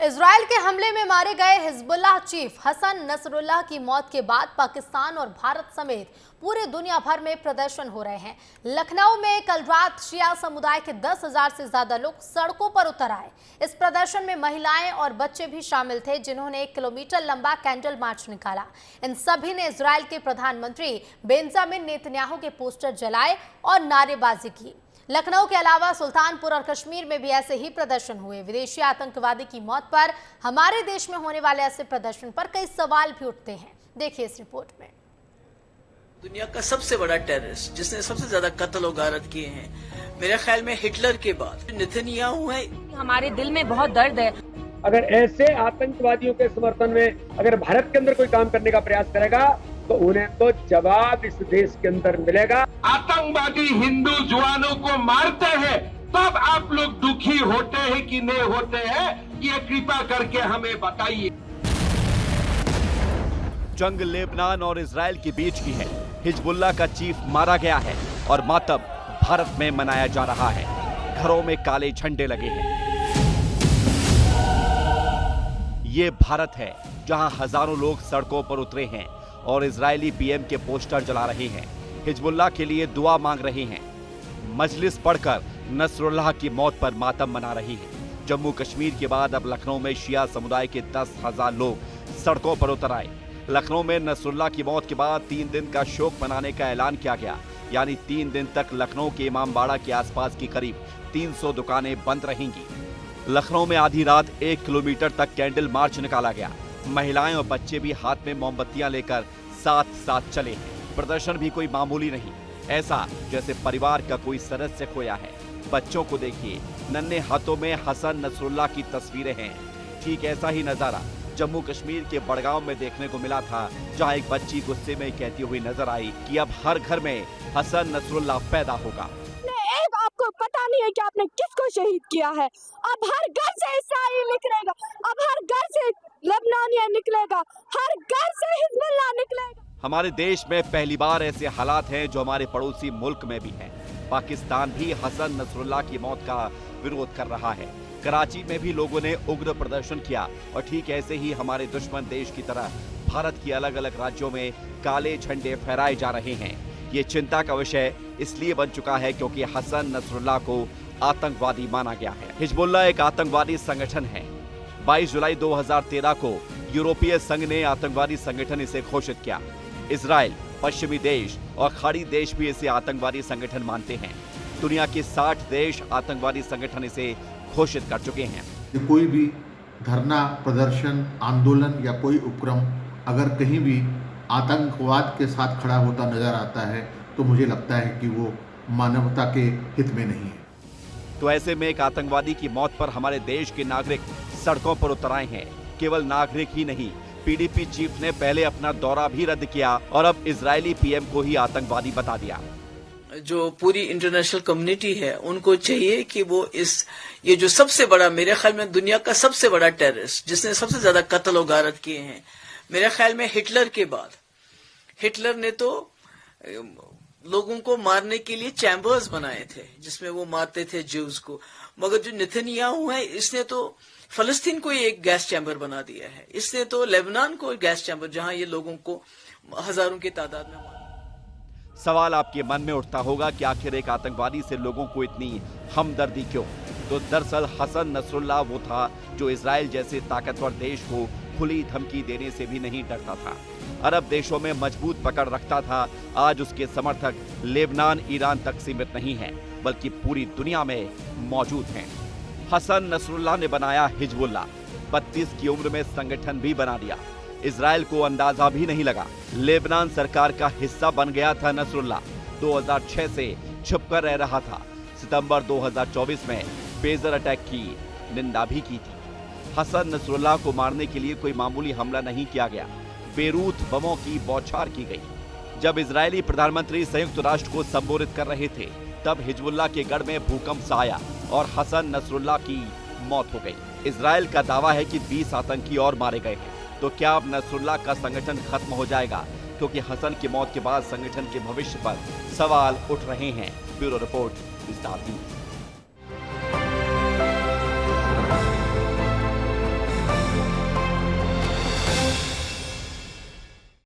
Israel के हमले में मारे गए हिजबुल्लाह चीफ हसन नसरुल्लाह की मौत के बाद पाकिस्तान और भारत समेत पूरे दुनिया भर में प्रदर्शन हो रहे हैं। लखनऊ में कल रात शिया समुदाय के 10,000 से ज्यादा लोग सड़कों पर उतर आए। इस प्रदर्शन में महिलाएं और बच्चे भी शामिल थे, जिन्होंने 1 किलोमीटर लंबा कैंडल मार्च निकाला। इन सभी ने इजराइल के प्रधानमंत्री बेंजामिन नेतन्याहू के पोस्टर जलाए और नारेबाजी की। लखनऊ के अलावा सुल्तानपुर और कश्मीर में भी ऐसे ही प्रदर्शन हुए। विदेशी आतंकवादी की मौत पर हमारे देश में होने वाले ऐसे प्रदर्शन पर कई सवाल भी उठते हैं। देखिए इस रिपोर्ट में। दुनिया का सबसे बड़ा टेररिस्ट जिसने सबसे ज्यादा कत्ल और गारत किए हैं, मेरे ख्याल में हिटलर के बाद नेतन्याहू है। हमारे दिल में बहुत दर्द है। अगर ऐसे आतंकवादियों के समर्थन में अगर भारत के अंदर कोई काम करने का प्रयास करेगा तो उन्हें तो जवाब इस देश के अंदर मिलेगा। आतंकवादी हिंदू जवानों को मारते हैं तब आप लोग दुखी होते हैं कि नहीं होते हैं, ये कृपा करके हमें बताइए। जंग लेबनान और इजराइल के बीच की है। हिजबुल्लाह का चीफ मारा गया है और मातम भारत में मनाया जा रहा है। घरों में काले झंडे लगे हैं। ये भारत है जहां हजारों लोग सड़कों पर उतरे हैं और इजरायली पीएम के पोस्टर जला रहे हैं। हिजबुल्लाह के लिए दुआ मांग रहे हैं। मजलिस पढ़कर नसरुल्लाह की मौत पर मातम मना रही है। जम्मू कश्मीर के बाद अब लखनऊ में शिया समुदाय के 10,000 लोग सड़कों पर उतर आए। लखनऊ में नसरुल्लाह की मौत के बाद 3 दिन का शोक मनाने का ऐलान किया गया, यानी 3 दिन तक लखनऊ के इमामबाड़ा के आसपास की करीब 300 दुकानें बंद रहेंगी। लखनऊ में आधी रात 1 किलोमीटर तक कैंडल मार्च निकाला गया। महिलाएं और बच्चे भी हाथ में मोमबत्तियां लेकर साथ साथ चले हैं। प्रदर्शन भी कोई मामूली नहीं, ऐसा जैसे परिवार का कोई सदस्य खोया है। बच्चों को देखिए, नन्हे हाथों में हसन नसरुल्लाह की तस्वीरें हैं। ठीक ऐसा ही नजारा जम्मू कश्मीर के बड़गांव में देखने को मिला था, जहां एक बच्ची गुस्से में कहती हुई नजर आई कि अब हर घर में हसन नसरुल्लाह पैदा होगा। आपको पता नहीं है कि आपने किसको शहीद किया है। अब हर घर से इसराइल निकलेगा, अब हर घर से लेबनानिया निकलेगा, हर घर से हिजबुल्लाह निकलेगा। हमारे देश में पहली बार ऐसे हालात हैं जो हमारे पड़ोसी मुल्क में भी हैं। पाकिस्तान भी हसन नसरुल्लाह की मौत का विरोध कर रहा है। कराची में भी लोगों ने उग्र प्रदर्शन किया और ठीक ऐसे ही हमारे दुश्मन देश की तरह भारत के अलग अलग राज्यों में काले झंडे फहराए जा रहे हैं। ये चिंता का विषय इसलिए बन चुका है क्योंकि हसन नसरुल्लाह को आतंकवादी माना गया है। हिजबुल्लाह एक आतंकवादी संगठन है। 22 जुलाई 2013 को यूरोपीय संघ ने आतंकवादी संगठन इसे घोषित किया। इजराइल, पश्चिमी देश और खाड़ी देश भी इसे आतंकवादी संगठन मानते हैं। दुनिया के 60 देश आतंकवादी संगठन इसे घोषित कर चुके हैं। कोई भी धरना, प्रदर्शन, आंदोलन या कोई उपक्रम अगर कहीं भी आतंकवाद के साथ खड़ा होता नजर आता है तो मुझे लगता है कि वो मानवता के हित में नहीं है। तो ऐसे में एक आतंकवादी की मौत पर हमारे देश के नागरिक सड़कों पर उतर आए हैं। केवल नागरिक ही नहीं, पीडीपी चीफ ने पहले अपना दौरा भी रद्द किया और अब इजरायली पीएम को ही आतंकवादी बता दिया। जो पूरी इंटरनेशनल कम्युनिटी है उनको चाहिए कि वो ये जो सबसे बड़ा, मेरे ख्याल में दुनिया का सबसे बड़ा टेररिस्ट जिसने सबसे ज्यादा कत्ल और गारत किए हैं, मेरे ख्याल में हिटलर के बाद, हिटलर ने तो लोगों को मारने के लिए चैम्बर्स बनाए थे जिसमें वो मारते थे ज्यूज को, मगर जो नेतन्याहू है इसने तो फलस्तीन को एक गैस चैम्बर बना दिया है। इसने तो लेबनान को गैस चैम्बर, जहां ये लोगों को हजारों की तादाद में मारा। सवाल आपके मन में उठता होगा कि आखिर एक आतंकवादी से लोगों को इतनी हमदर्दी क्यों? तो दरअसल हसन नसरुल्लाह वो था जो इजराइल जैसे ताकतवर देश को खुली धमकी देने से भी नहीं डरता था। अरब देशों में मजबूत पकड़ रखता था। आज उसके समर्थक लेबनान, ईरान तक सीमित नहीं हैं, बल्कि पूरी दुनिया में मौजूद हैं। हसन नसरुल्लाह ने बनाया हिजबुल्लाह, 32 की उम्र में संगठन भी बना दिया। इजराइल को अंदाजा भी नहीं लगा। लेबनान सरकार का हिस्सा बन गया था नसरुल्लाह। 2006 से छुपकर रह रहा था। सितंबर 2024 में पेजर अटैक की निंदा भी की थी। हसन नसरुल्लाह को मारने के लिए कोई मामूली हमला नहीं किया गया। बेरूत बमों की बौछार की गई। जब इजरायली प्रधानमंत्री संयुक्त राष्ट्र को संबोधित कर रहे थे तब हिजबुल्लाह के गढ़ में भूकंप सा आया और हसन नसरुल्लाह की मौत हो गई। इजराइल का दावा है कि 20 आतंकी और मारे गए हैं। तो क्या अब नसरुल्लाह का संगठन खत्म हो जाएगा? क्योंकि हसन की मौत के बाद संगठन के भविष्य पर सवाल उठ रहे हैं। Bureau report, star news.